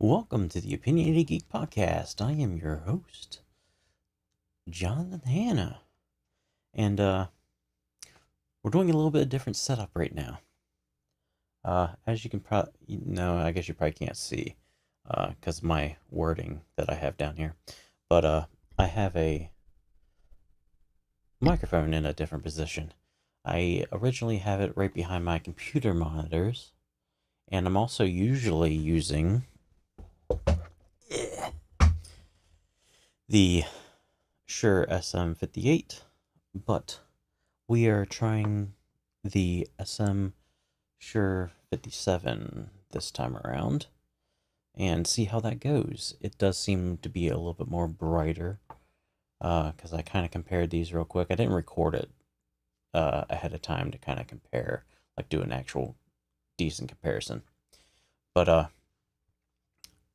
Welcome to the Opinionated Geek podcast. I am your host, Jonathan Hanna, and we're doing a little bit of different setup right now. As you can probably, I guess you probably can't see, because of my wording that I have down here, but I have a microphone in a different position. I originally have it right behind my computer monitors, and I'm also usually using the Shure SM58, but we are trying the SM Shure 57 this time around and see how that goes. It does seem to be a little bit more brighter, because I kind of compared these real quick. I didn't record it ahead of time to kind of compare, like do an actual decent comparison. But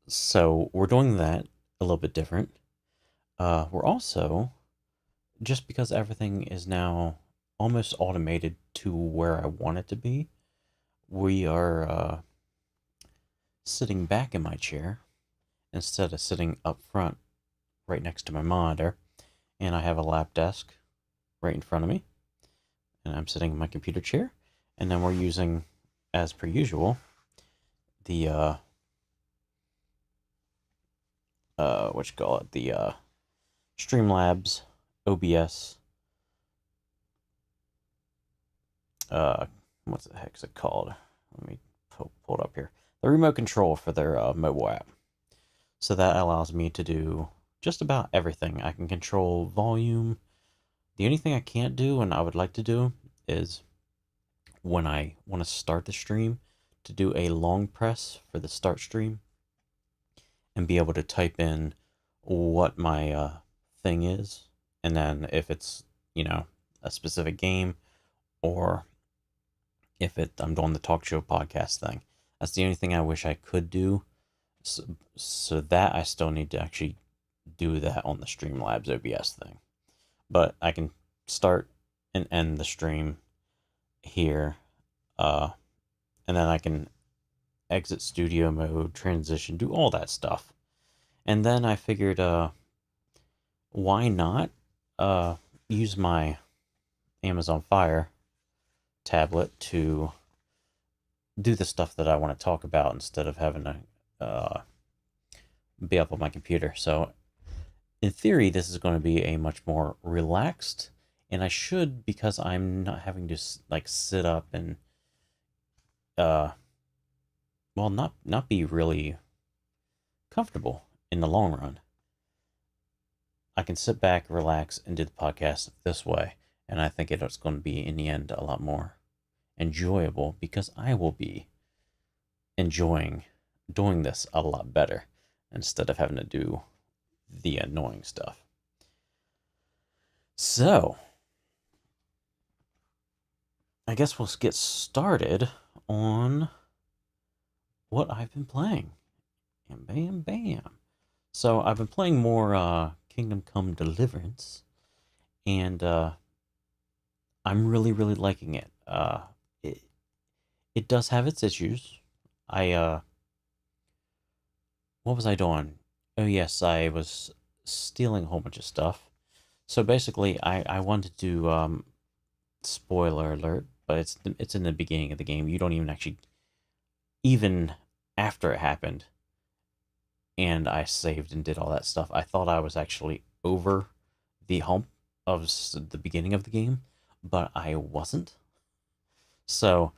so we're doing that a little bit different. We're also, just because everything is now almost automated to where I want it to be, we are sitting back in my chair instead of sitting up front right next to my monitor. And I have a lap desk right in front of me. And I'm sitting in my computer chair. And then we're using, as per usual, the, the Streamlabs OBS, what the heck is it called? Let me pull it up here. The remote control for their mobile app. So that allows me to do just about everything. I can control volume. The only thing I can't do, and I would like to do, is when I want to start the stream, to do a long press for the start stream and be able to type in what my thing is, and then if it's, a specific game, or if I'm doing the talk show podcast thing. That's the only thing I wish I could do. So that I still need to actually do that on the Streamlabs OBS thing. But I can start and end the stream here. And then I can exit studio mode, transition, do all that stuff. And then I figured, why not use my Amazon Fire tablet to do the stuff that I want to talk about instead of having to be up on my computer. So in theory, this is going to be a much more relaxed, and I should, because I'm not having to like sit up and not be really comfortable in the long run. I can sit back, relax, and do the podcast this way. And I think it's going to be, in the end, a lot more enjoyable, because I will be enjoying doing this a lot better instead of having to do the annoying stuff. So, I guess we'll get started on what I've been playing. And bam, bam. So, I've been playing more Kingdom Come Deliverance, and I'm really, really liking it. It does have its issues. What was I doing? Oh yes, I was stealing a whole bunch of stuff. So basically, I wanted to, spoiler alert, but it's in the beginning of the game. You don't even actually, even after it happened, and I saved and did all that stuff, I thought I was actually over the hump of the beginning of the game, but I wasn't. So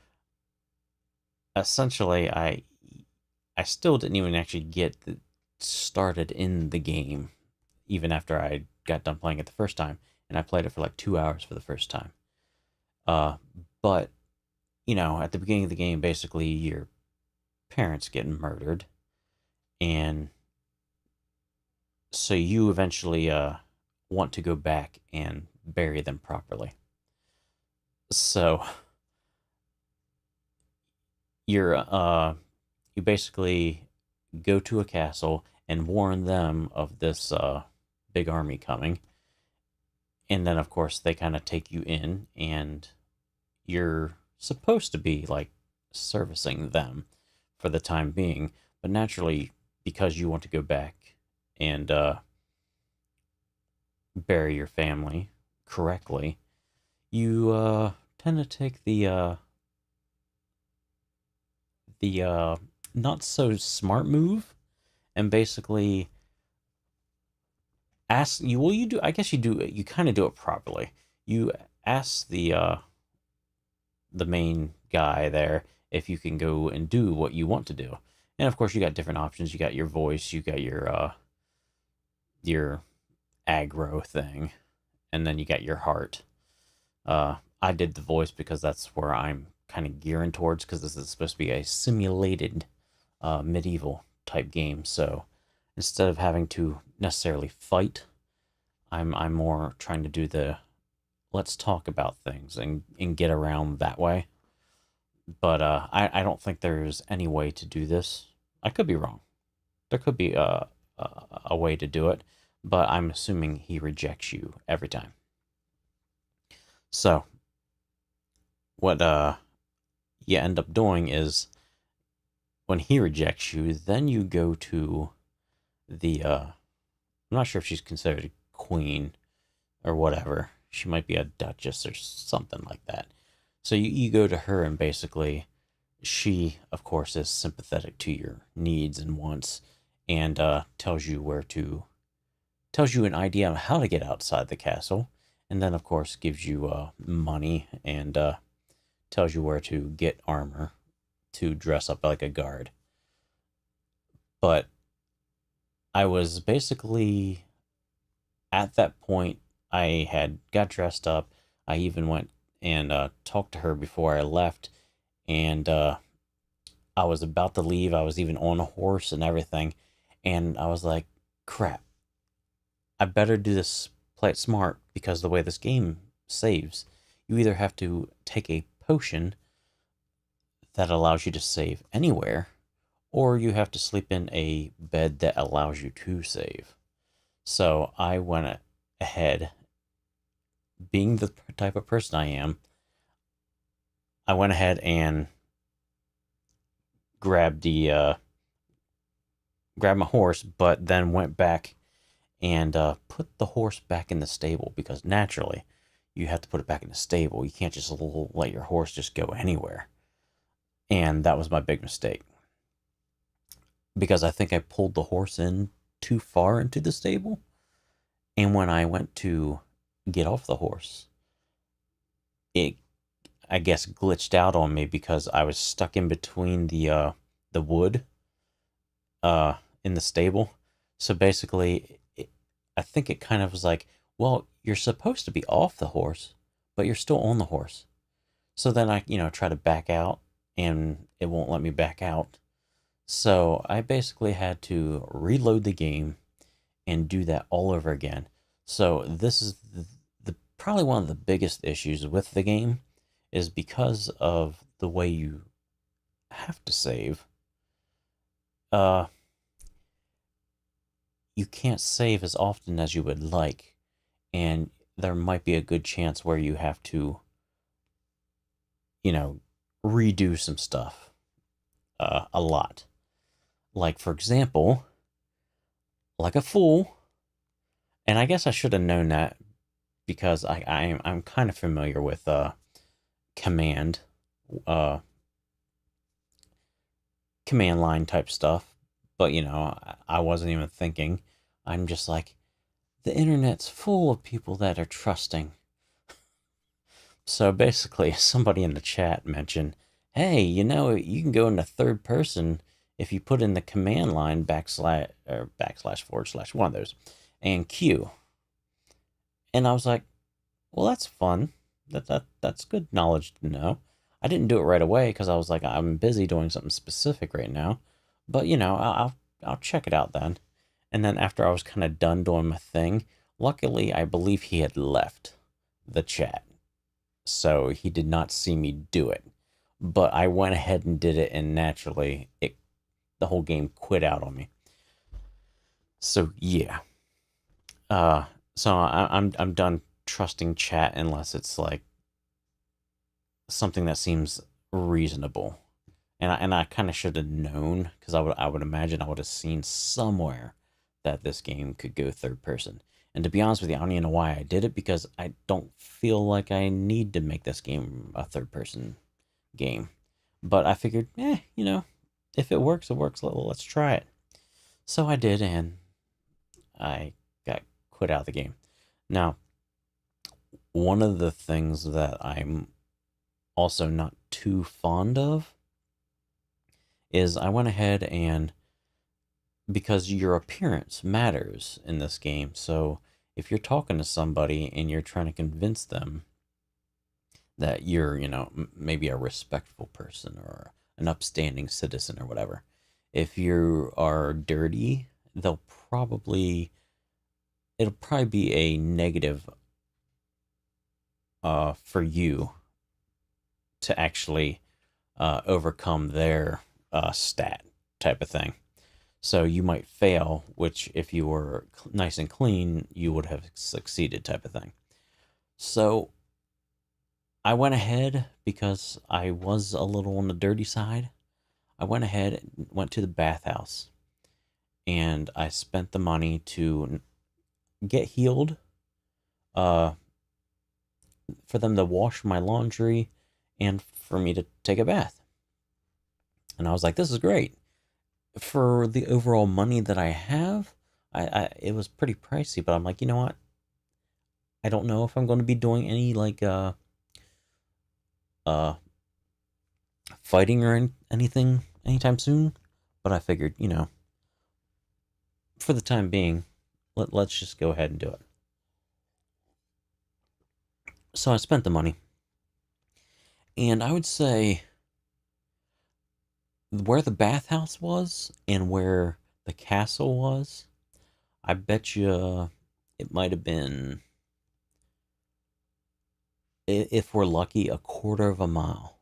essentially, I still didn't even actually get started in the game, even after I got done playing it the first time, and I played it for like 2 hours for the first time. But at the beginning of the game, basically your parents get murdered, and so you eventually want to go back and bury them properly. So you basically go to a castle and warn them of this big army coming, and then of course they kind of take you in, and you're supposed to be like servicing them for the time being, but naturally, because you want to go back and bury your family correctly, you tend to take the not so smart move and basically ask you. Well, you do. I guess you do. You kind of do it properly. You ask the main guy there if you can go and do what you want to do. And of course, you got different options. You got your voice. You got your aggro thing, and then you got your heart. I did the voice because that's where I'm kind of gearing towards, because this is supposed to be a simulated medieval type game. So instead of having to necessarily fight, I'm more trying to do the let's talk about things and get around that way. But I don't think there's any way to do this. I could be wrong. There could be a way to do it, but I'm assuming he rejects you every time. So what you end up doing is when he rejects you, then you go to the I'm not sure if she's considered a queen or whatever. She might be a duchess or something like that. So you go to her, and basically she, of course, is sympathetic to your needs and wants, and tells you an idea of how to get outside the castle, and then of course gives you money and tells you where to get armor to dress up like a guard. But I was basically at that point, I had got dressed up. I even went and talked to her before I left, and I was about to leave. I was even on a horse and everything, and I was like, crap, I better do this, play it smart, because the way this game saves, you either have to take a potion that allows you to save anywhere, or you have to sleep in a bed that allows you to save. So I went ahead, being the type of person I am, I went ahead and grabbed grabbed my horse, but then went back and put the horse back in the stable, because naturally you have to put it back in the stable. You can't just let your horse just go anywhere. And that was my big mistake, because I think I pulled the horse in too far into the stable. And when I went to get off the horse, it, I guess, glitched out on me because I was stuck in between the wood in the stable. So basically, I think it kind of was like, well, you're supposed to be off the horse, but you're still on the horse. So then I, try to back out, and it won't let me back out. So I basically had to reload the game and do that all over again. So this is the probably one of the biggest issues with the game, is because of the way you have to save. Uh, you can't save as often as you would like, and there might be a good chance where you have to, you know, redo some stuff a lot. Like, for example, like a fool, and I guess I should have known that because I'm kind of familiar with command uh command line type stuff, but I wasn't even thinking. I'm just like, the internet's full of people that are trusting. So basically, somebody in the chat mentioned, hey, you can go into third person if you put in the command line backslash or backslash forward slash, one of those, and Q. And I was like, well, that's fun. That's good knowledge to know. I didn't do it right away because I was like, I'm busy doing something specific right now. But I'll check it out then. And then after I was kind of done doing my thing, luckily I believe he had left the chat, so he did not see me do it. But I went ahead and did it, and naturally, the whole game quit out on me. So yeah, uh, so I'm done trusting chat unless it's like something that seems reasonable. And I kind of should have known, because I would imagine I would have seen somewhere that this game could go third person. And to be honest with you, I don't even know why I did it, because I don't feel like I need to make this game a third person game. But I figured, if it works, it works. Let's try it. So I did, and I got quit out of the game. Now, one of the things that I'm also not too fond of is I went ahead and, because your appearance matters in this game, so if you're talking to somebody and you're trying to convince them that you're, maybe a respectful person or an upstanding citizen or whatever, if you are dirty, it'll probably be a negative for you to actually overcome their stat type of thing. So you might fail, which if you were nice and clean, you would have succeeded type of thing. So I went ahead, because I was a little on the dirty side. I went ahead and went to the bathhouse, and I spent the money to get healed, uh, for them to wash my laundry, and for me to take a bath. And I was like, this is great. For the overall money that I have, it was pretty pricey, but I'm like, you know what? I don't know if I'm going to be doing any like uh fighting or anything anytime soon, but I figured, for the time being, let's just go ahead and do it. So I spent the money, and I would say where the bathhouse was and where the castle was, I bet you it might have been, if we're lucky, a quarter of a mile.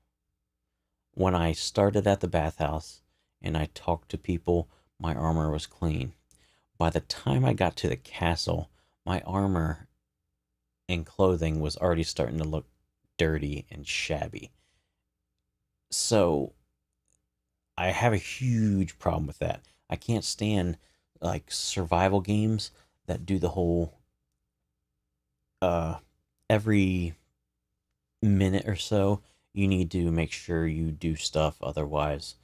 When I started at the bathhouse and I talked to people, my armor was clean. By the time I got to the castle, my armor and clothing was already starting to look dirty and shabby. So I have a huge problem with that. I can't stand like survival games that do the whole uh every minute or so you need to make sure you do stuff, otherwise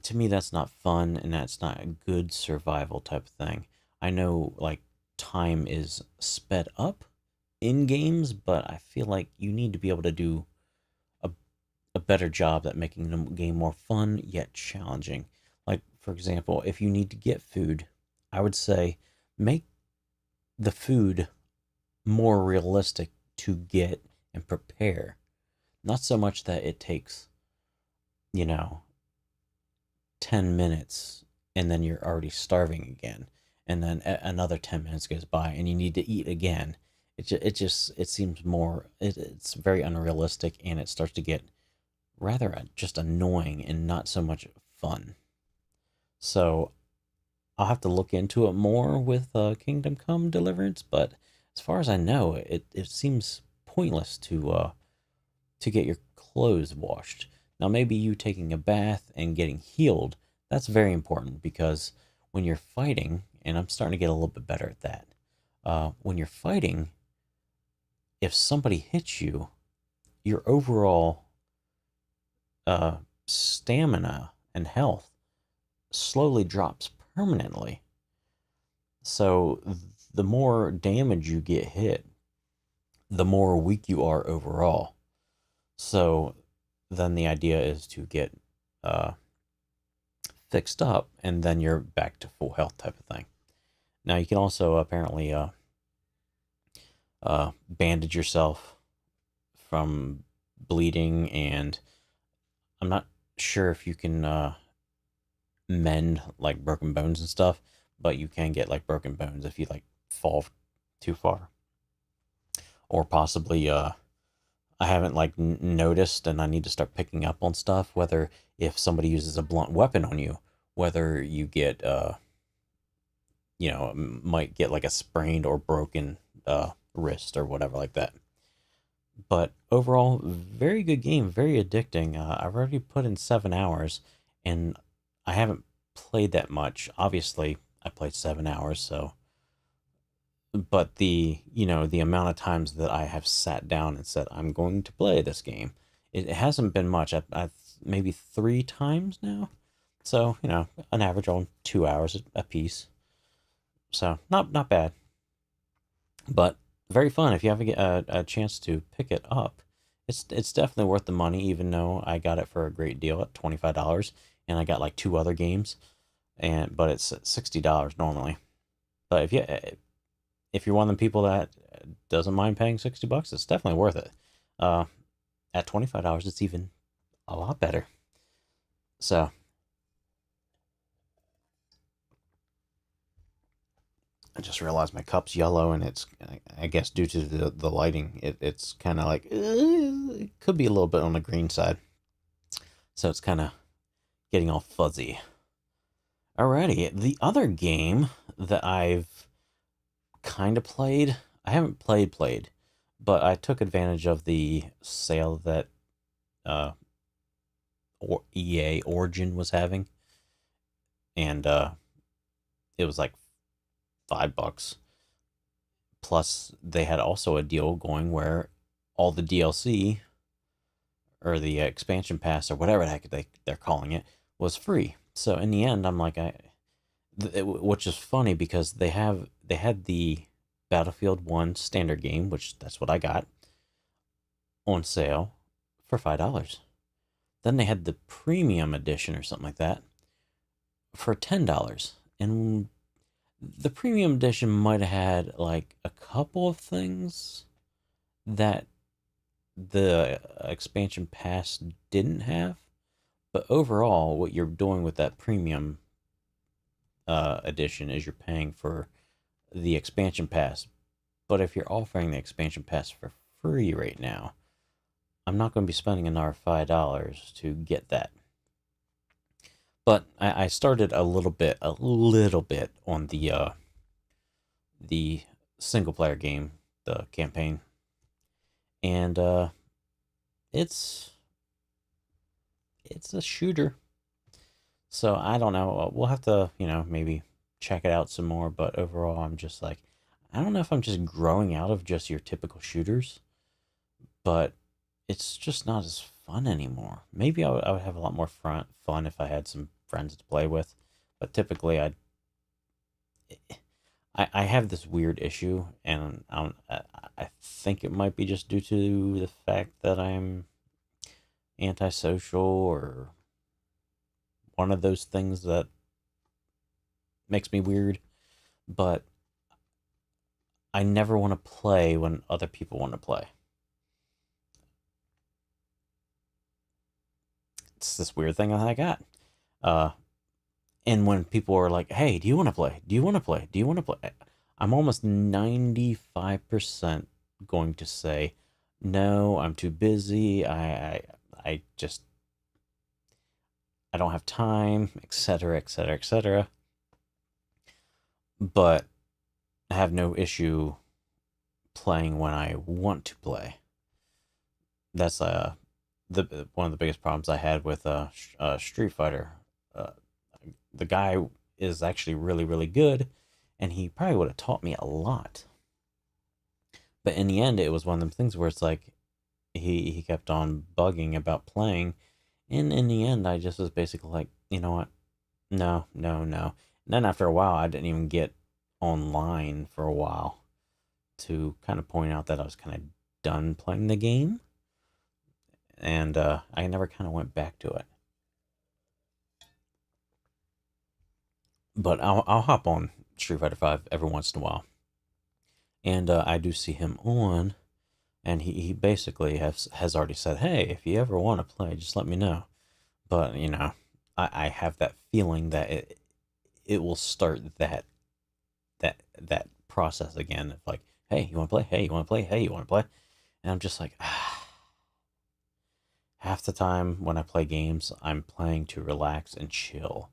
to me that's not fun, and that's not a good survival type of thing. I know like time is sped up in games, but I feel like you need to be able to do a, a better job at making the game more fun yet challenging. Like for example, if you need to get food, I would say make the food more realistic to get and prepare. Not so much that it takes, you know, 10 minutes and then you're already starving again. And then another 10 minutes goes by and you need to eat again. It seems more, it's very unrealistic, and it starts to get rather just annoying and not so much fun. So I'll have to look into it more with Kingdom Come Deliverance, but as far as I know, it seems pointless to get your clothes washed. Now, maybe you taking a bath and getting healed, that's very important, because when you're fighting, and I'm starting to get a little bit better at that, when you're fighting, if somebody hits you, your overall stamina and health slowly drops permanently. So the more damage you get hit, the more weak you are overall. So then the idea is to get uh, fixed up, and then you're back to full health type of thing. Now you can also apparently bandage yourself from bleeding, and I'm not sure if you can mend like broken bones and stuff, but you can get like broken bones if you like fall too far, or possibly I haven't like noticed, and I need to start picking up on stuff, whether if somebody uses a blunt weapon on you, whether you get might get like a sprained or broken wrist or whatever like that. But overall, very good game, very addicting. I've already put in 7 hours, and I haven't played that much. Obviously, I played 7 hours, so but the amount of times that I have sat down and said I'm going to play this game, it hasn't been much. I've maybe 3 times now, so an average on 2 hours a piece. So not bad, but very fun if you ever get a chance to pick it up. It's definitely worth the money, even though I got it for a great deal at $25, and I got like two other games, but it's $60 normally. But if you're one of the people that doesn't mind paying $60, it's definitely worth it. Uh, at $25, it's even a lot better. So I just realized my cup's yellow, and it's, I guess, due to the lighting, it's kind of like it could be a little bit on the green side. So it's kind of getting all fuzzy. Alrighty, the other game that I've kind of played, I haven't played, but I took advantage of the sale that uh, EA Origin was having, and it was like $5. Plus, they had also a deal going where all the DLC or the expansion pass or whatever the heck they're calling it was free. So in the end, I'm like, which is funny because they had the Battlefield 1 standard game, which that's what I got, on sale for $5. Then they had the premium edition or something like that for $10. And the premium edition might have had like a couple of things that the expansion pass didn't have. But overall, what you're doing with that premium edition is you're paying for the expansion pass. But if you're offering the expansion pass for free right now, I'm not going to be spending another $5 to get that. But I started a little bit on the single player game, the campaign, and it's it's a shooter. So I don't know. We'll have to maybe check it out some more. But overall, I'm just like, I don't know if I'm just growing out of just your typical shooters, but it's just not as fun anymore. Maybe I would have a lot more fun if I had some friends to play with, but typically I have this weird issue, and I think it might be just due to the fact that I'm antisocial or one of those things that makes me weird, but I never want to play when other people want to play. It's this weird thing that I got. Uh, and when people are like, "Hey, do you want to play? Do you want to play? Do you want to play?" I'm almost 95% going to say, "No, I'm too busy. I just I don't have time, etc., etc., etc." But I have no issue playing when I want to play. That's the one of the biggest problems I had with Street Fighter. Uh, the guy is actually really really good, and he probably would have taught me a lot. But in the end, it was one of them things where it's like he kept on bugging about playing, and in the end, I just was basically like, you know what, no, no, no. And then after a while, I didn't even get online for a while to kind of point out that I was kind of done playing the game, and I never kind of went back to it. But I'll hop on Street Fighter Five every once in a while, and I do see him on, and he basically has already said, hey, if you ever want to play, just let me know. But I have that feeling that it will start that process again of like, hey, you want to play? Hey, you want to play? Hey, you want to play? And I'm just like, half the time when I play games, I'm playing to relax and chill.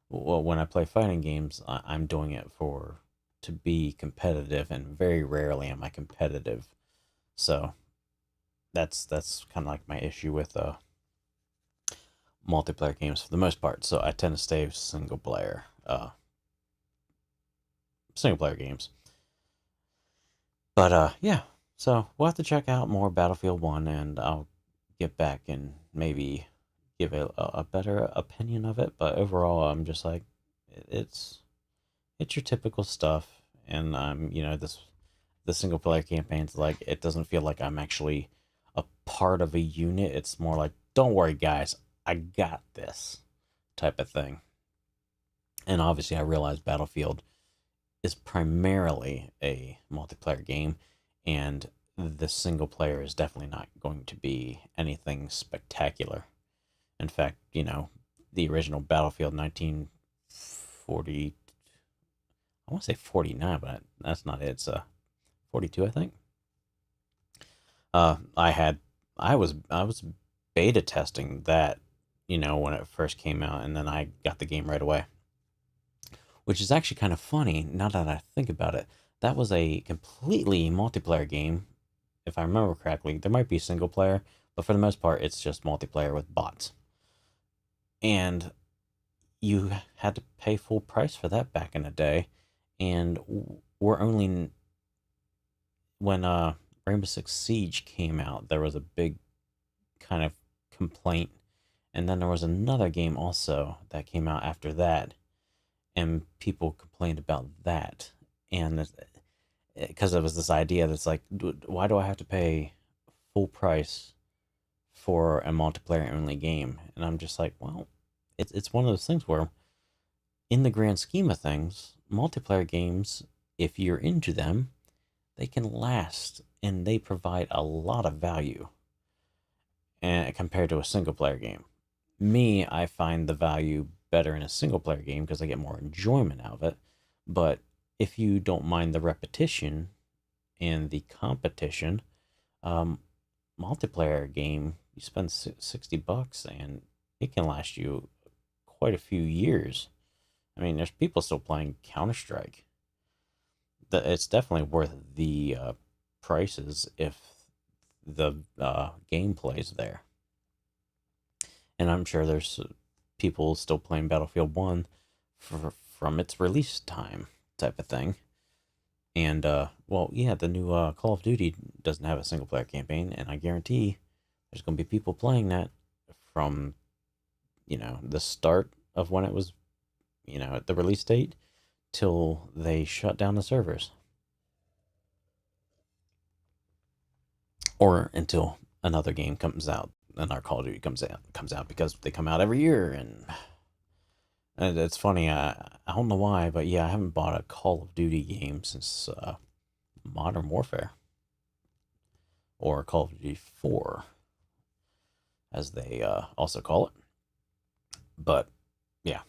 Well, when I play fighting games, I'm doing it to be competitive, and very rarely am I competitive. So that's kind of like my issue with multiplayer games for the most part. So I tend to stay with single player games. But yeah. So we'll have to check out more Battlefield 1, and I'll get back and maybe give a better opinion of it. But overall, I'm just like, it's it's your typical stuff, and this the single player campaigns, like, it doesn't feel like I'm actually a part of a unit. It's more like, don't worry, guys, I got this type of thing. And obviously, I realize Battlefield is primarily a multiplayer game, and the single player is definitely not going to be anything spectacular. In fact, the original Battlefield 1940, I want to say 49, but that's not it. It's 42, I think. I had I was beta testing that, when it first came out, and then I got the game right away. Which is actually kind of funny now that I think about it. That was a completely multiplayer game, if I remember correctly. There might be single player, but for the most part, it's just multiplayer with bots. And you had to pay full price for that back in the day. And we're only when Rainbow Six Siege came out, there was a big kind of complaint, and then there was another game also that came out after that, and people complained about that, and because it was this idea that's like, why do I have to pay full price for a multiplayer only game? And I'm just like, well, it's one of those things where, in the grand scheme of things, multiplayer games, if you're into them, they can last and they provide a lot of value, and compared to a single player game. Me, I find the value better in a single player game because I get more enjoyment out of it. But if you don't mind the repetition and the competition, um, multiplayer game, you spend $60 and it can last you quite a few years. I mean, there's people still playing Counter Strike. It's definitely worth the prices if the gameplay's there. And I'm sure there's people still playing Battlefield 1 from its release time type of thing. And, well, yeah, the new Call of Duty doesn't have a single player campaign, and I guarantee there's going to be people playing that from, the start of when it was, at the release date till they shut down the servers. Or until another game comes out, another Call of Duty comes out because they come out every year. And it's funny, I don't know why, but yeah, I haven't bought a Call of Duty game since Modern Warfare, or Call of Duty 4, as they also call it. But yeah,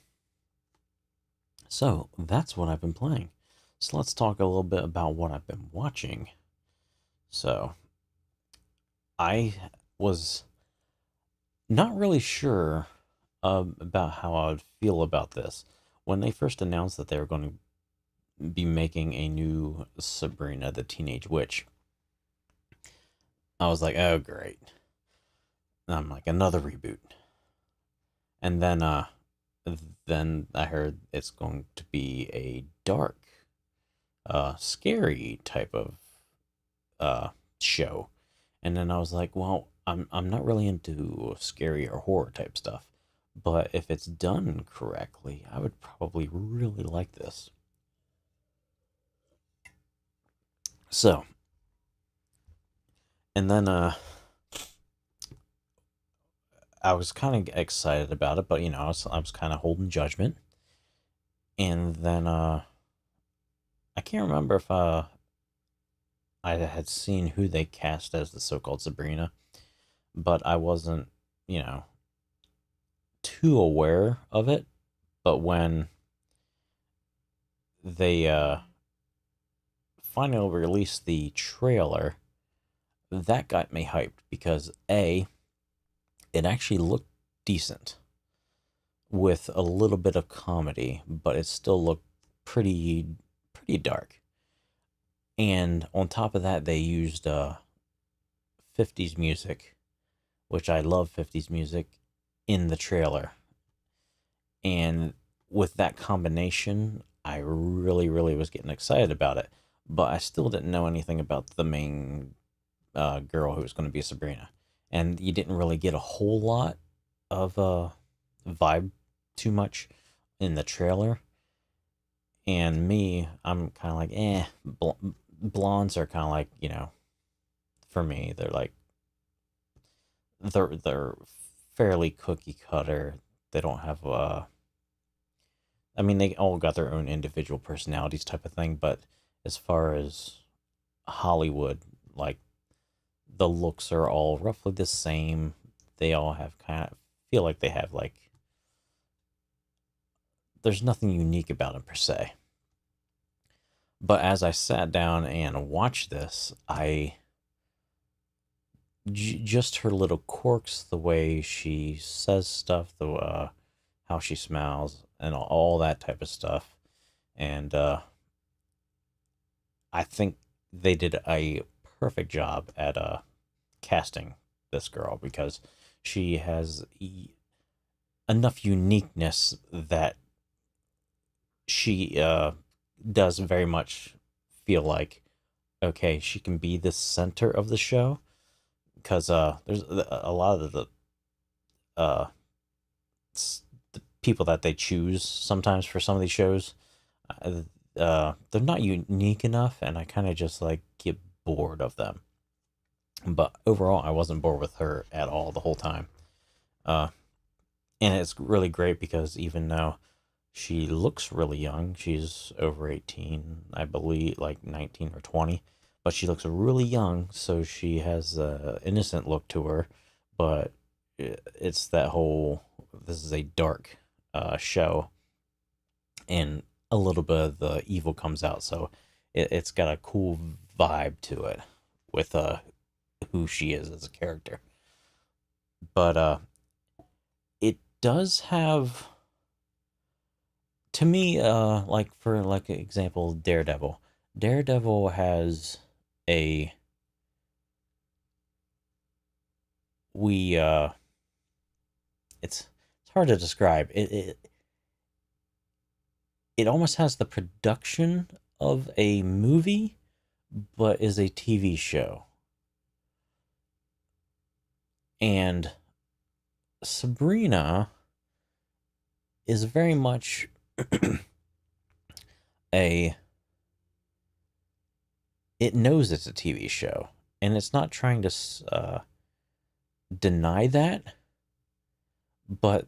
so that's what I've been playing. So let's talk a little bit about what I've been watching. So I was not really sure about how I would feel about this when they first announced that they were going to be making a new Sabrina the Teenage Witch. I was like, oh great. And I'm like, another reboot. And then I heard it's going to be a dark, scary type of show. And then I was like, well, I'm not really into scary or horror type stuff, but if it's done correctly, I would probably really like this. So, and then I was kind of excited about it, but I was kind of holding judgment. And then I can't remember if I had seen who they cast as the so-called Sabrina, but I wasn't, you know, too aware of it. But when they finally released the trailer, that got me hyped because it actually looked decent with a little bit of comedy, but it still looked pretty dark. And on top of that, they used 50s music, which I love 50s music, in the trailer. And with that combination, I really, really was getting excited about it. But I still didn't know anything about the main girl who was going to be Sabrina. And you didn't really get a whole lot of vibe too much in the trailer. And me, I'm kind of like, blondes are kind of like, for me, they're fairly cookie cutter. They don't have I mean, they all got their own individual personalities type of thing, but as far as Hollywood, like, the looks are all roughly the same. They all have kind of feel like they have like there's nothing unique about them per se. But as I sat down and watched this, just her little quirks, the way she says stuff, the how she smiles, and all that type of stuff, and I think they did a perfect job at casting this girl because she has enough uniqueness that she does very much feel like, okay, she can be the center of the show, because there's a lot of uh, the people that they choose sometimes for some of these shows, they're not unique enough, and I kind of just like get bored of them. But overall, I wasn't bored with her at all the whole time. Uh, and it's really great because even though she looks really young, she's over 18, I believe, like 19 or 20, but she looks really young, so she has a innocent look to her, but it's that whole, this is a dark show, and a little bit of the evil comes out, so it's got a cool vibe to it with who she is as a character. But it does have, to me, like for like example, Daredevil. Daredevil has a we it's hard to describe. It almost has the production of a movie, but is a TV show. And Sabrina is very much a it knows it's a TV show, and it's not trying to deny that, but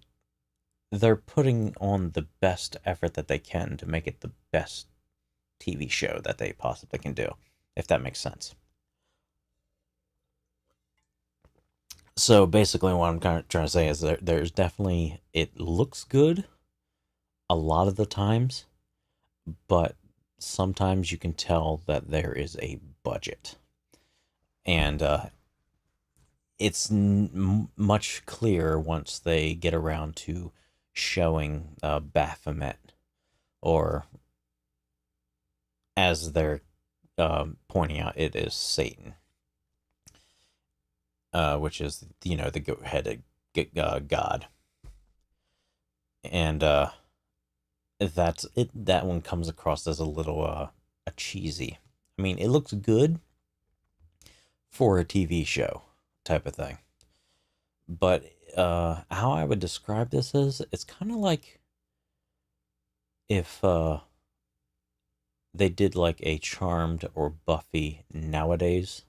they're putting on the best effort that they can to make it the best TV show that they possibly can do, if that makes sense. So basically, what I'm kind of trying to say is there's definitely, it looks good a lot of the times, but sometimes you can tell that there is a budget. And it's much clearer once they get around to showing Baphomet, or as they're pointing out, it is Satan, which is, the goat-headed god. And that's it. That one comes across as a little a cheesy. I mean, it looks good for a TV show type of thing, but how I would describe this is, it's kind of like if they did like a Charmed or Buffy nowadays,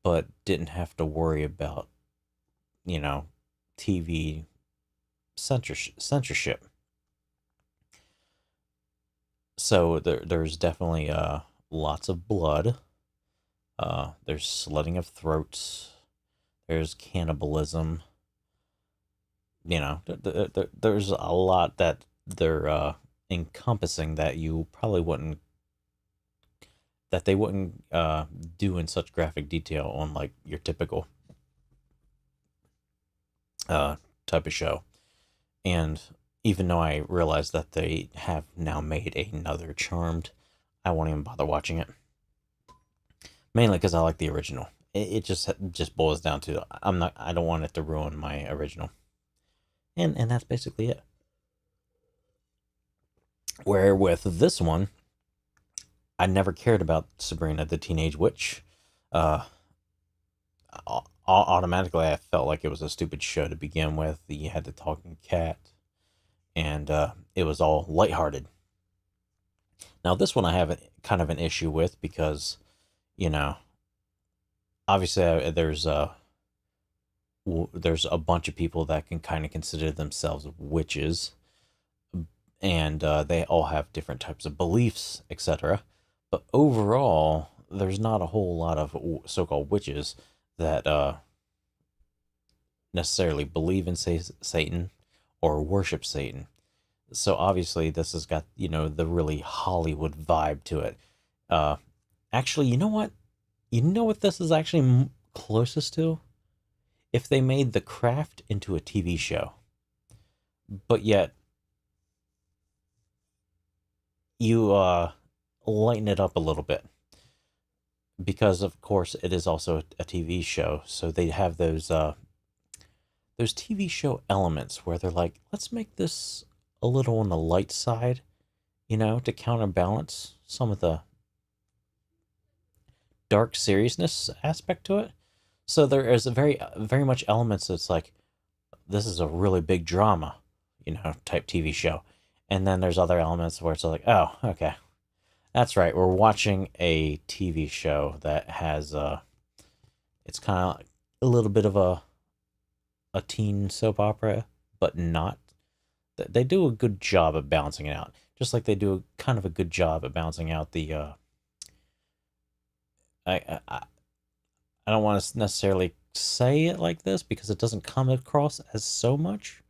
but didn't have to worry about, TV censorship. So there's definitely lots of blood. There's slitting of throats. There's cannibalism. There's a lot that they're encompassing that you probably wouldn't that they wouldn't do in such graphic detail on like your typical type of show. And even though I realize that they have now made another Charmed, I won't even bother watching it. Mainly because I like the original. it just boils down to I don't want it to ruin my original, and that's basically it. Where with this one, I never cared about Sabrina the Teenage Witch. Uh, Automatically, I felt like it was a stupid show to begin with. You had the talking cat, and it was all lighthearted. Now, this one I have kind of an issue with because, you know, obviously there's a bunch of people that can kind of consider themselves witches, and they all have different types of beliefs, etc. But overall, there's not a whole lot of so-called witches that necessarily believe in Satan or worship Satan. So obviously, this has got the really Hollywood vibe to it. Uh, Actually, you know what? You know what this is actually closest to? If they made The Craft into a TV show, but yet you lighten it up a little bit, because of course it is also a TV show, so they have those TV show elements where they're like, let's make this a little on the light side, to counterbalance some of the dark seriousness aspect to it. So there is a very much elements that's like, this is a really big drama, type TV show. And then there's other elements where it's like, oh, okay. That's right. We're watching a TV show that has it's kind of a little bit of a teen soap opera, but not. They do a good job of balancing it out. Just like they do kind of a good job of balancing out the I don't want to necessarily say it like this because it doesn't come across as so much,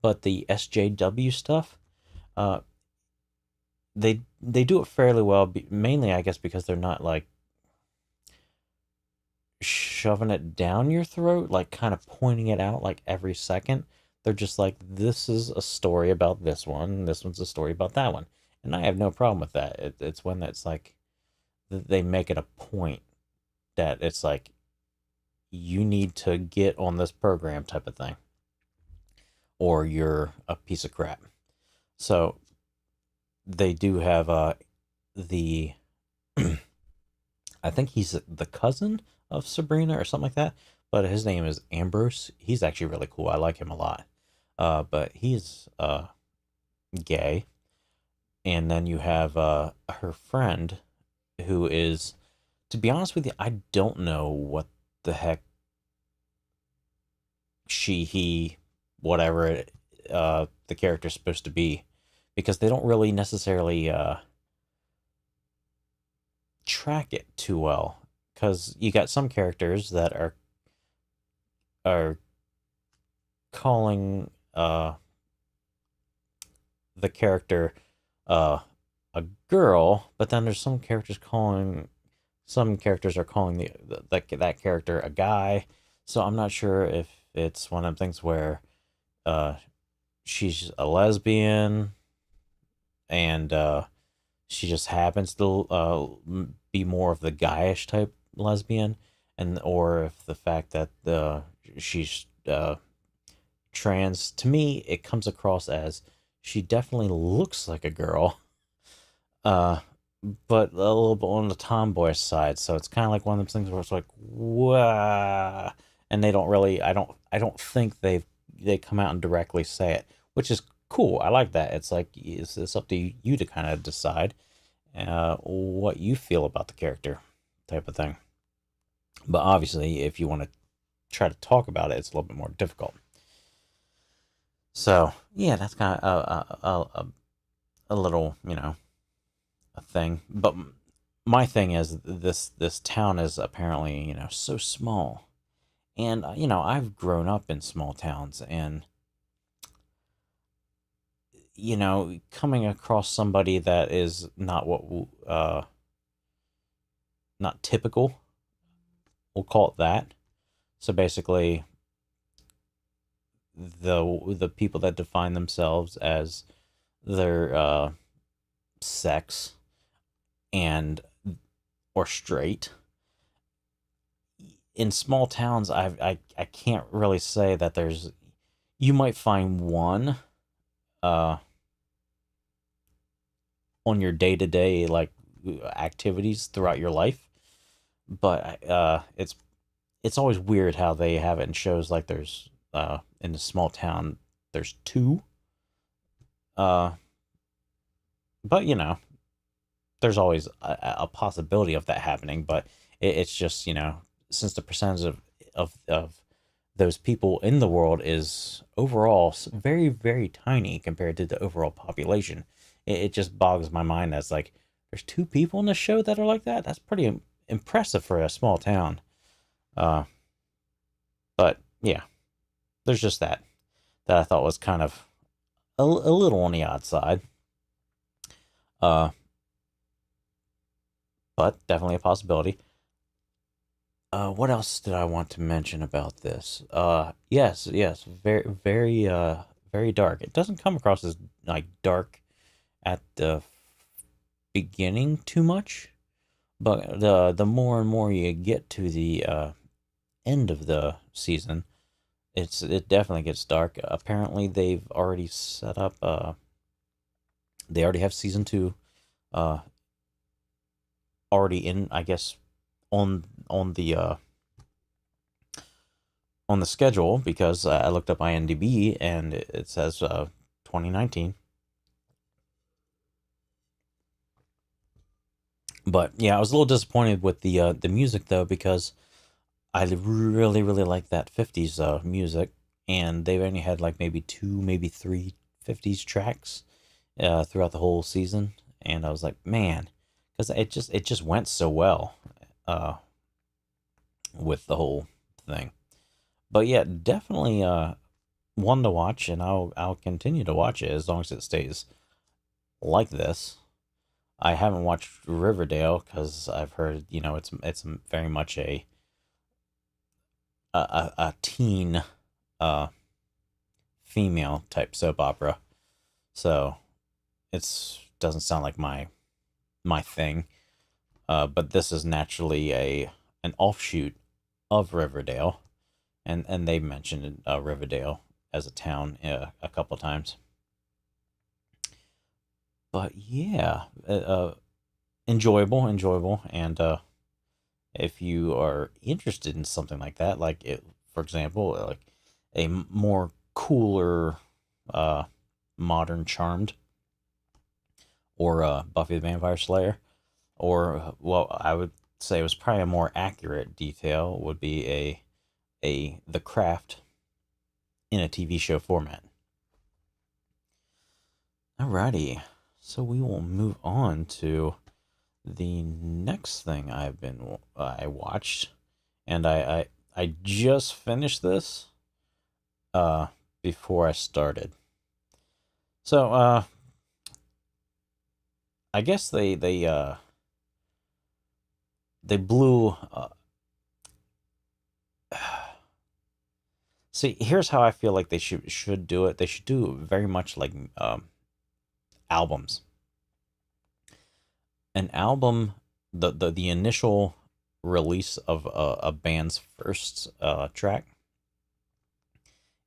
but the SJW stuff, uh, they do it fairly well. Mainly, I guess, because they're not like shoving it down your throat, like kind of pointing it out like every second. They're just like, this is a story about this one, this one's a story about that one, and I have no problem with that. It's when it's like they make it a point that it's like you need to get on this program type of thing, or you're a piece of crap. So they do have the I think he's the cousin of Sabrina or something like that, but his name is Ambrose. He's actually really cool. I like him a lot. But he's gay, and then you have her friend who is, to be honest with you, I don't know what the heck he, whatever the character's supposed to be, because they don't really necessarily track it too well. Because you got some characters that are calling the character uh a girl, but then there's some characters are calling that character a guy. So I'm not sure if it's one of them things where uh she's a lesbian, and she just happens to be more of the guyish type lesbian, and or if the fact that she's trans. To me, it comes across as she definitely looks like a girl, uh, but a little bit on the tomboy side. So it's kind of like one of those things where it's like, wow, and they don't really. I don't think they come out and directly say it, which is cool. I like that. It's like it's up to you to kind of decide what you feel about the character, type of thing. But obviously, if you want to try to talk about it, it's a little bit more difficult. So yeah, that's kind of a little, a thing. But my thing is, this town is apparently, so small, and I've grown up in small towns, and coming across somebody that is not not typical, we'll call it that. So basically, the people that define themselves as their sex and or straight, in small towns, I can't really say that there's. You might find one uh on your day to day like activities throughout your life, but it's always weird how they have it in shows like there's in a small town there's two, uh but there's always a possibility of that happening, but it's just since the percentage of those people in the world is overall very very tiny compared to the overall population, it just bogs my mind as like there's two people in the show that are like that. That's pretty impressive for a small town. uh but yeah, there's just that I thought was kind of a little on the odd side. uh but definitely a possibility. What else did I want to mention about this? Yes, very, very, very dark. It doesn't come across as like dark at the beginning too much, but the more and more you get to the end of the season, it definitely gets dark. Apparently, they've already set up. They already have season two, uh, already in. I guess on the on the schedule because I looked up IMDb and it says 2019. But yeah, I was a little disappointed with the music though because I really really like that 50s music, and they've only had like maybe two, maybe three 50s tracks throughout the whole season, and I was like, man, because it just went so well uh, with the whole thing. But yeah, definitely one to watch, and I'll continue to watch it as long as it stays like this. I haven't watched Riverdale because I've heard it's very much a teen uh female type soap opera, so it's doesn't sound like my thing. But this is naturally a an offshoot of Riverdale, and they mentioned Riverdale as a town a couple times. But yeah, enjoyable, and if you are interested in something like that, like it, for example, like a more cooler, uh, modern Charmed, or Buffy the Vampire Slayer, or well, I would say it was probably a more accurate detail would be a The Craft in a TV show format. Alrighty, so we will move on to the next thing I watched, and I just finished this uh before I started. So I guess they blew see, here's how I feel like they should do it. They should do very much like albums. An album, the initial release of a band's first track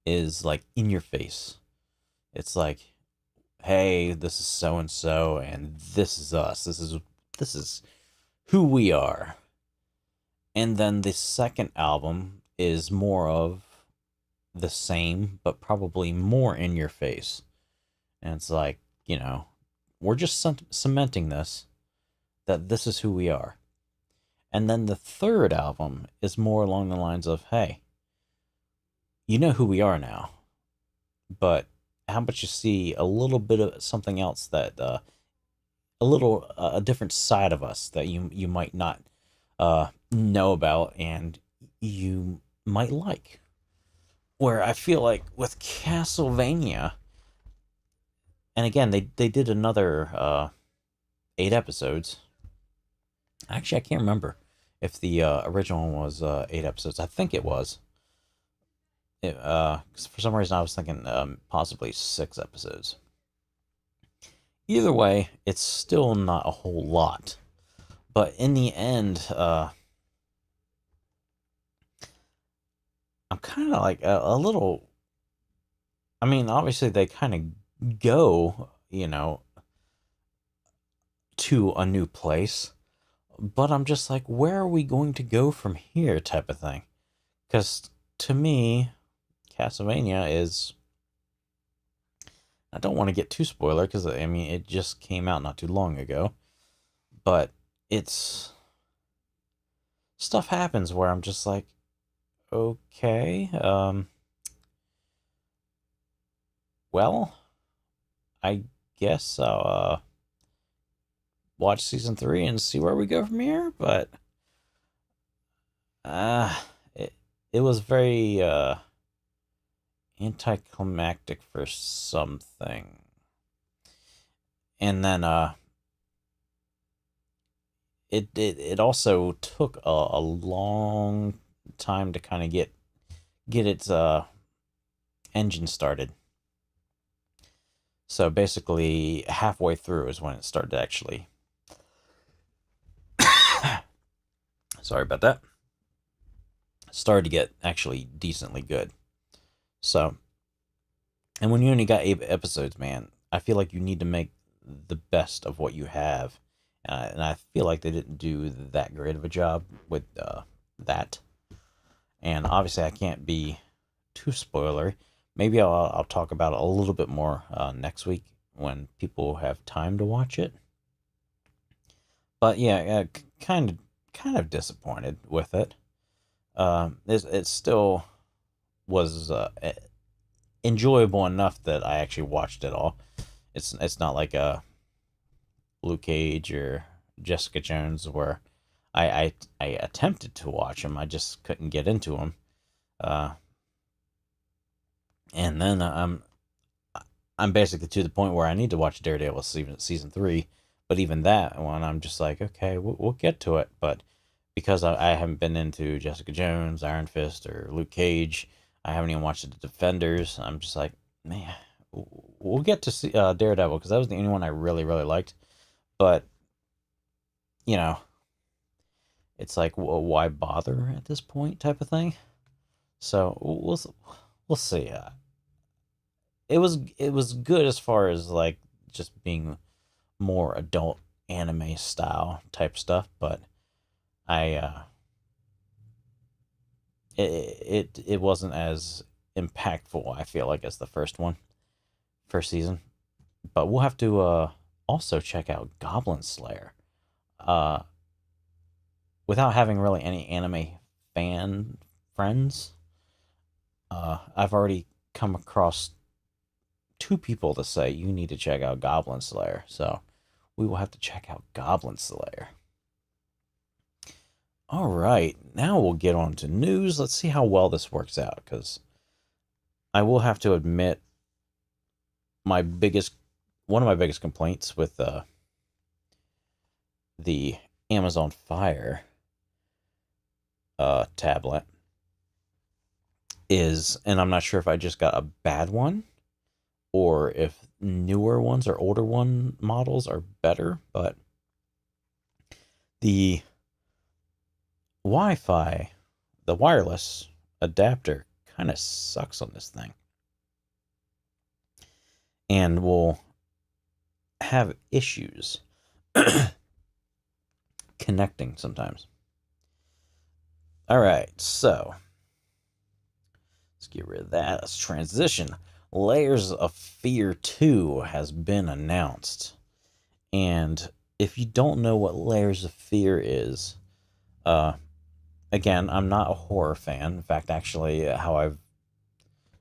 is like in your face. It's like, hey, this is so and so, and this is us. This is who we are. And then the second album is more of the same, but probably more in your face. And it's like, we're just cementing this, that this is who we are. And then the third album is more along the lines of, hey, you know who we are now, but how about you see a little bit of something else that a little a different side of us that you might not know about and you might like. Where I feel like with Castlevania, and again they did another 8 episodes. Actually, I can't remember if the original one was 8 episodes. I think it was. 'Cause for some reason I was thinking possibly 6 episodes. Either way, it's still not a whole lot. But in the end, I'm kind of like a little. I mean, obviously they kind of go, to a new place, but I'm just like, where are we going to go from here, type of thing. Because to me, Castlevania is. I don't want to get too spoiler because I mean it just came out not too long ago, but it's stuff happens where I'm just like, okay, well, I guess I'll watch season 3 and see where we go from here. But uh, it it was very anticlimactic for something, and then it also took a long time to kind of get its engine started. So basically, halfway through is when it started to actually. Sorry about that. Started to get actually decently good. So, and when you only got 8 episodes, man, I feel like you need to make the best of what you have. And I feel like they didn't do that great of a job with that. And obviously, I can't be too spoilery. Maybe I'll talk about it a little bit more next week when people have time to watch it. But yeah, kind of disappointed with it. It still was enjoyable enough that I actually watched it all. It's not like a Luke Cage or Jessica Jones where I attempted to watch them, I just couldn't get into them. Uh, and then I'm basically to the point where I need to watch Daredevil season 3, but even that one I'm just like, okay, we'll get to it. But because I haven't been into Jessica Jones, Iron Fist, or Luke Cage, I haven't even watched The Defenders. I'm just like, man, we'll get to see Daredevil because that was the only one I really really liked. But you know, it's like, well, why bother at this point, type of thing. So we'll see. It was good as far as like just being more adult anime style type stuff, but I it wasn't as impactful, I feel like, as the first season. But we'll have to also check out Goblin Slayer. Uh, without having really any anime fan friends, I've already come across 2 people to say you need to check out Goblin Slayer. So we will have to check out Goblin Slayer. All right, now we'll get on to news. Let's see how well this works out, because I will have to admit, my biggest one of my biggest complaints with the Amazon Fire tablet is, and I'm not sure if I just got a bad one or if newer ones or older one models are better, but the Wi-Fi, the wireless adapter kind of sucks on this thing and will have issues connecting sometimes. All right, so let's get rid of that. Let's transition. Layers of Fear 2 has been announced. And if you don't know what Layers of Fear is, again, I'm not a horror fan. In fact, actually, how I've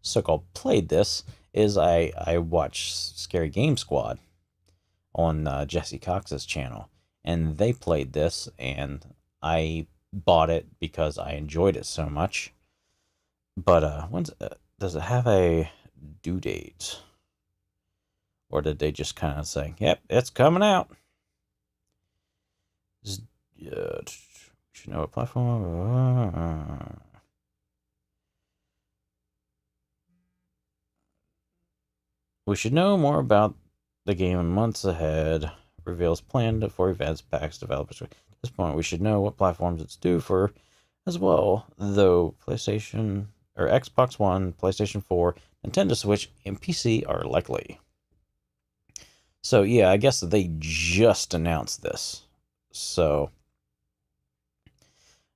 so-called played this is I watch Scary Game Squad on Jesse Cox's channel, and they played this, and I bought it because I enjoyed it so much. But does it have a due date, or did they just kind of say, "Yep, it's coming out"? Should know what platform. We should know more about the game in months ahead. Reveals planned for events, packs, developers. At this point, we should know what platforms it's due for as well, though PlayStation or Xbox One, PlayStation 4, Nintendo Switch, and PC are likely. So yeah, I guess they just announced this. So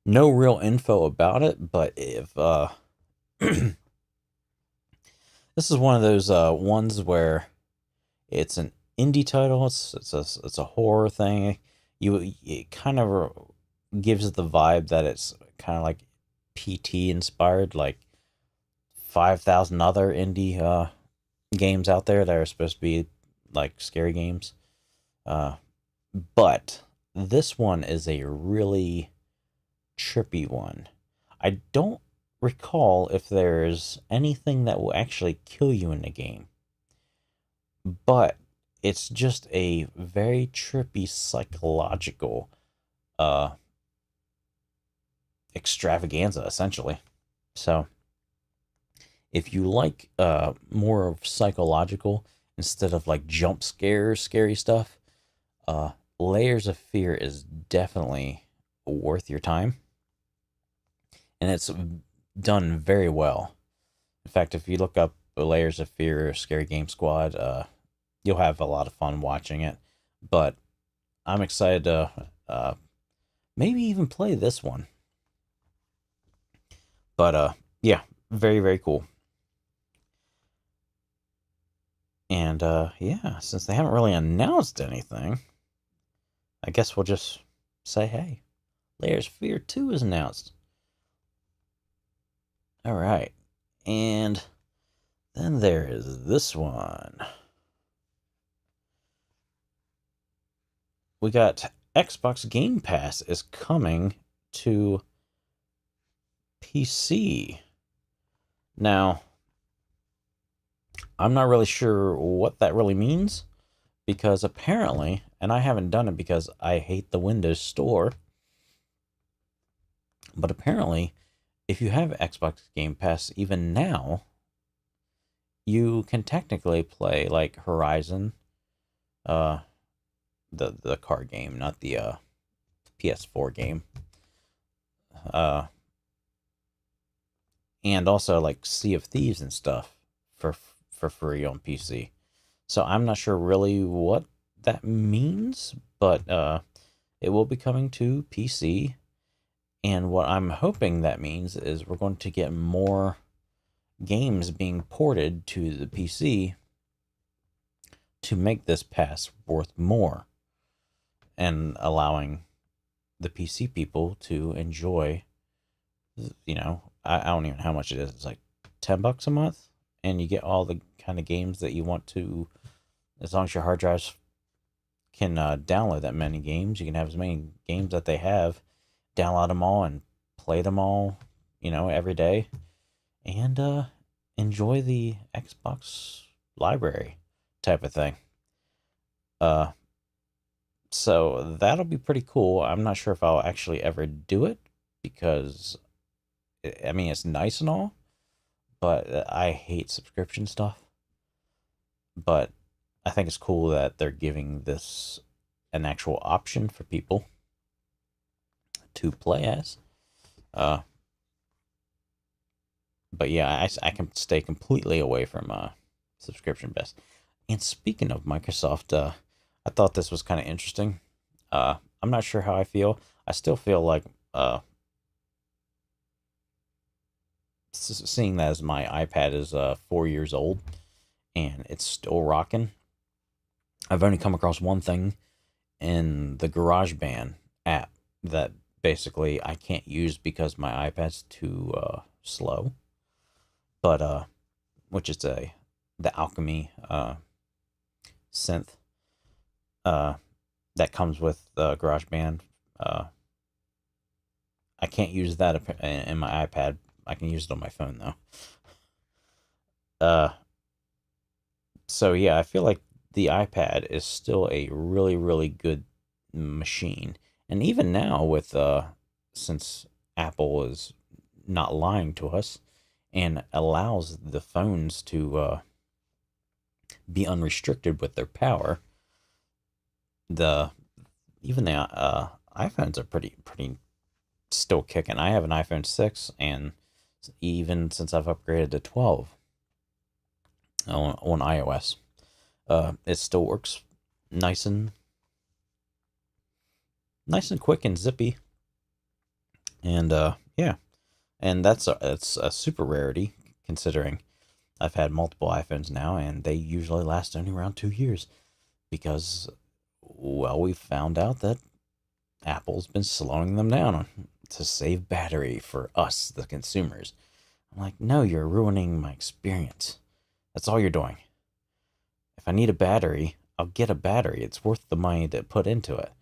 no real info about it, but if this is one of those ones where it's an indie title, it's a horror thing. It kind of gives the vibe that it's kind of like PT inspired, like 5,000 other indie games out there that are supposed to be like scary games. But this one is a really trippy one. I don't recall if there's anything that will actually kill you in the game, but it's just a very trippy psychological extravaganza essentially. So if you like more of psychological instead of like jump scare scary stuff, Layers of Fear is definitely worth your time, and it's done very well. In fact, if you look up Layers of Fear Scary Game Squad, you'll have a lot of fun watching it. But I'm excited to maybe even play this one. But yeah, very very cool. And yeah, since they haven't really announced anything, I guess we'll just say, hey, Layers of Fear 2 is announced. All right. And then there is this one. We got Xbox Game Pass is coming to PC. Now, I'm not really sure what that really means because apparently, and I haven't done it because I hate the Windows Store, but apparently, if you have Xbox Game Pass even now, you can technically play like Horizon, uh, the card game, not the PS4 game, and also like Sea of Thieves and stuff for free on PC. So I'm not sure really what that means, but it will be coming to PC. And what I'm hoping that means is we're going to get more games being ported to the PC to make this pass worth more and allowing the PC people to enjoy, I don't even know how much it is. It's like $10 a month, and you get all the kind of games that you want to, as long as your hard drives can download that many games. You can have as many games that they have, download them all and play them all, every day, and enjoy the Xbox library type of thing. So that'll be pretty cool. I'm not sure if I'll actually ever do it because, I mean, it's nice and all, but I hate subscription stuff. But I think it's cool that they're giving this an actual option for people to play as. But yeah, I can stay completely away from subscription best. And speaking of Microsoft, I thought this was kind of interesting. I'm not sure how I feel. I still feel like seeing that as my iPad is 4 years old and it's still rocking. I've only come across one thing in the GarageBand app that basically I can't use because my iPad's too slow. But which is the Alchemy synth that comes with GarageBand. I can't use that in my iPad. I can use it on my phone though. So yeah, I feel like the iPad is still a really really good machine, and even now with since Apple is not lying to us and allows the phones to be unrestricted with their power, the even the iPhones are pretty still kicking. I have an iPhone 6, and even since I've upgraded to 12 on iOS. It still works nice and quick and zippy, and yeah, and it's a super rarity considering I've had multiple iPhones now, and they usually last only around 2 years because, well, we found out that Apple's been slowing them down to save battery for us, the consumers. I'm like, no, you're ruining my experience. That's all you're doing. If I need a battery, I'll get a battery. It's worth the money to put into it.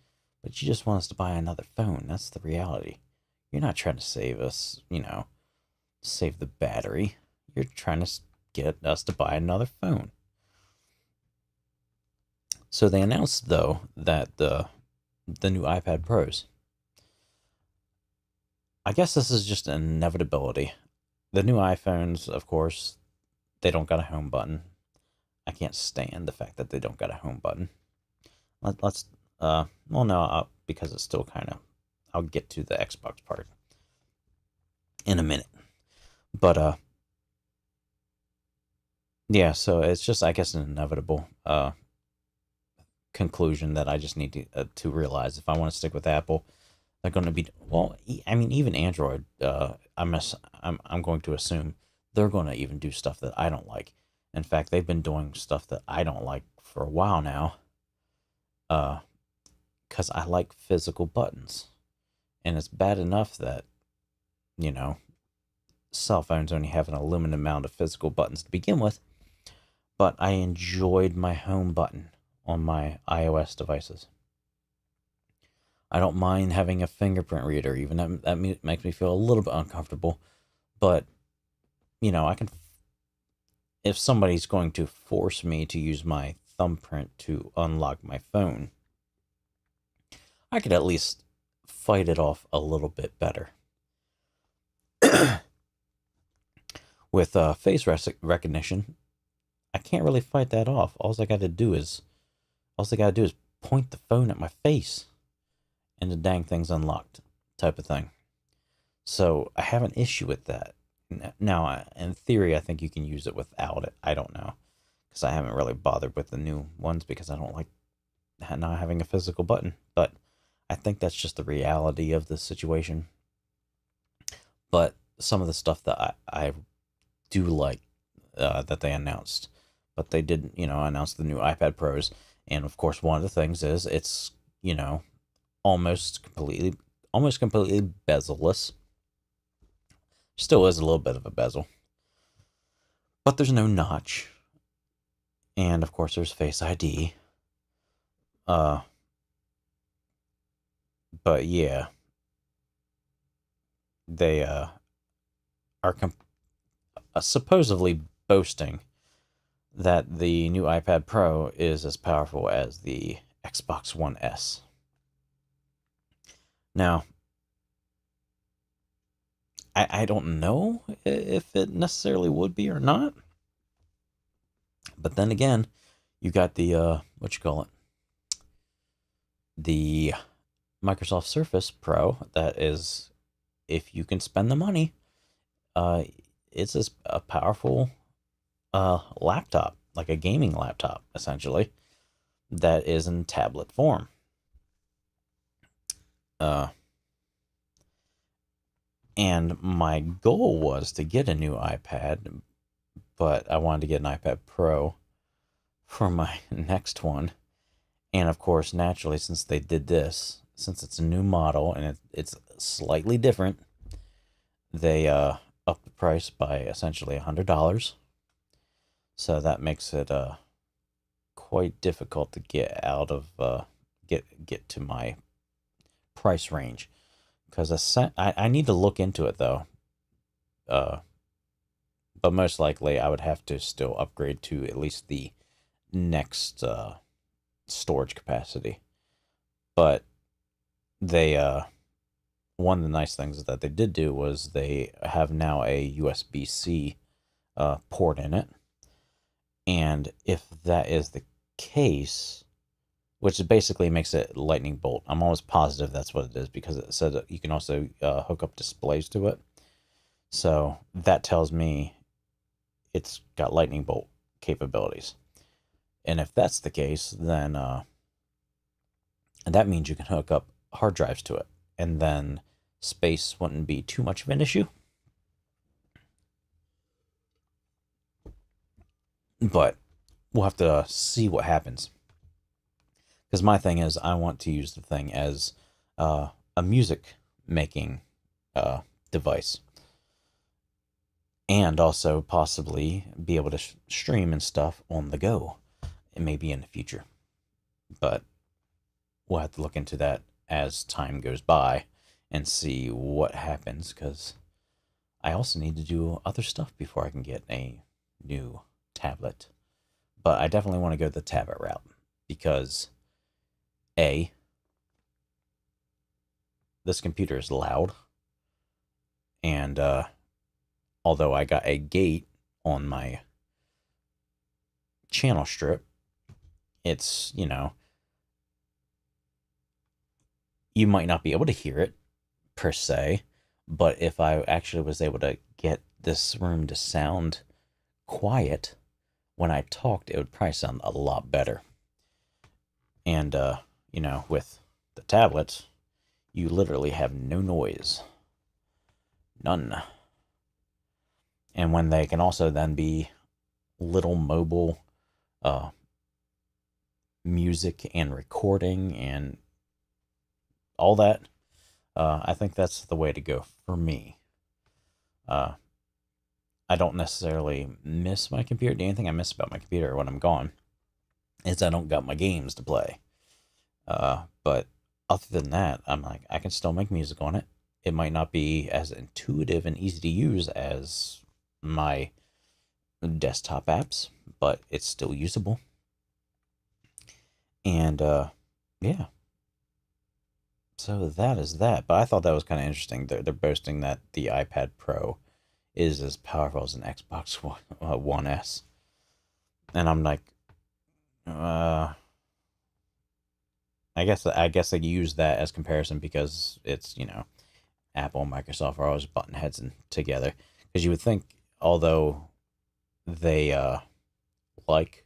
But you just want us to buy another phone. That's the reality. You're not trying to save us, save the battery. You're trying to get us to buy another phone. So they announced, though, that the new iPad Pros. I guess this is just an inevitability. The new iPhones, of course, they don't got a home button. I can't stand the fact that they don't got a home button. Let's, well, no, because it's still kind of, I'll get to the Xbox part in a minute. But, yeah, so it's just, I guess, an inevitable conclusion that I just need to realize if I want to stick with Apple. They're going to be, well, I mean, even Android, I'm going to assume they're going to even do stuff that I don't like. In fact, they've been doing stuff that I don't like for a while now, because I like physical buttons. And it's bad enough that, cell phones only have an limited amount of physical buttons to begin with, but I enjoyed my home button on my iOS devices. I don't mind having a fingerprint reader, even that makes me feel a little bit uncomfortable. But, I can, if somebody's going to force me to use my thumbprint to unlock my phone, I could at least fight it off a little bit better. With face recognition, I can't really fight that off. All I gotta do is point the phone at my face, and the dang thing's unlocked, type of thing. So I have an issue with that. Now, in theory, I think you can use it without it. I don't know, because I haven't really bothered with the new ones because I don't like not having a physical button. But I think that's just the reality of the situation. But some of the stuff that I do like that they announced, but they didn't, announce the new iPad Pros. And of course, one of the things is it's, almost completely bezel-less. Still is a little bit of a bezel, but there's no notch. And of course, there's Face ID. But yeah, they are supposedly boasting that the new iPad Pro is as powerful as the Xbox One S. Now, I don't know if it necessarily would be or not. But then again, you got the, the Microsoft Surface Pro that is, if you can spend the money, it's a powerful laptop, like a gaming laptop, essentially, that is in tablet form. And my goal was to get a new iPad, but I wanted to get an iPad Pro for my next one. And of course, naturally, since they did this, since it's a new model and it's slightly different, they upped the price by essentially $100. So that makes it quite difficult to get out of get to my price range, because I need to look into it though. But most likely I would have to still upgrade to at least the next storage capacity. But they one of the nice things that they did do was they have now a USB-C port in it. And if that is the case, which basically makes it lightning bolt, I'm almost positive that's what it is, because it said that you can also hook up displays to it. So that tells me it's got lightning bolt capabilities. And if that's the case, then that means you can hook up hard drives to it, and then space wouldn't be too much of an issue. But we'll have to see what happens. Because my thing is, I want to use the thing as a music making device, and also possibly be able to stream and stuff on the go. It may be in the future, but we'll have to look into that as time goes by and see what happens. Because I also need to do other stuff before I can get a new tablet. But I definitely want to go the tablet route because A, this computer is loud, and although I got a gate on my channel strip, it's, you might not be able to hear it per se, but if I actually was able to get this room to sound quiet when I talked, it would probably sound a lot better. And, with the tablets, you literally have no noise. None. And when they can also then be little mobile music and recording and all that, I think that's the way to go for me. I don't necessarily miss my computer. The only thing I miss about my computer when I'm gone is I don't got my games to play. But other than that, I'm like, I can still make music on it. It might not be as intuitive and easy to use as my desktop apps, but it's still usable. And yeah. So that is that. But I thought that was kind of interesting. They're boasting that the iPad Pro is as powerful as an Xbox One S. And I'm like, I guess they use that as comparison because it's, Apple and Microsoft are always button heads and together. Because you would think, although they like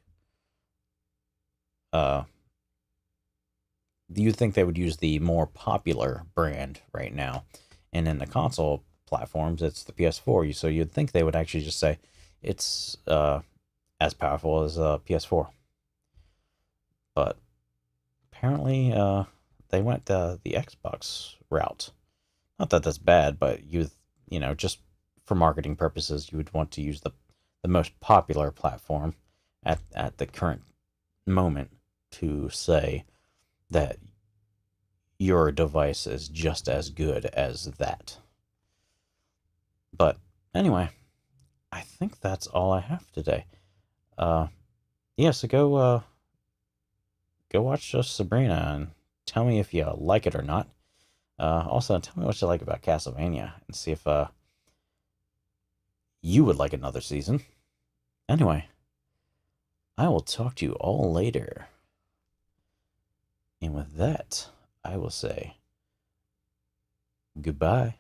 you'd think they would use the more popular brand right now, and in the console platforms, it's the PS4. So you'd think they would actually just say it's as powerful as PS4, but apparently they went the Xbox route. Not that that's bad, but just for marketing purposes, you would want to use the most popular platform at the current moment to say that your device is just as good as that. But anyway, I think that's all I have today. Yeah, so go watch Sabrina and tell me if you like it or not. Also, tell me what you like about Castlevania and see if you would like another season. Anyway, I will talk to you all later. And with that, I will say goodbye.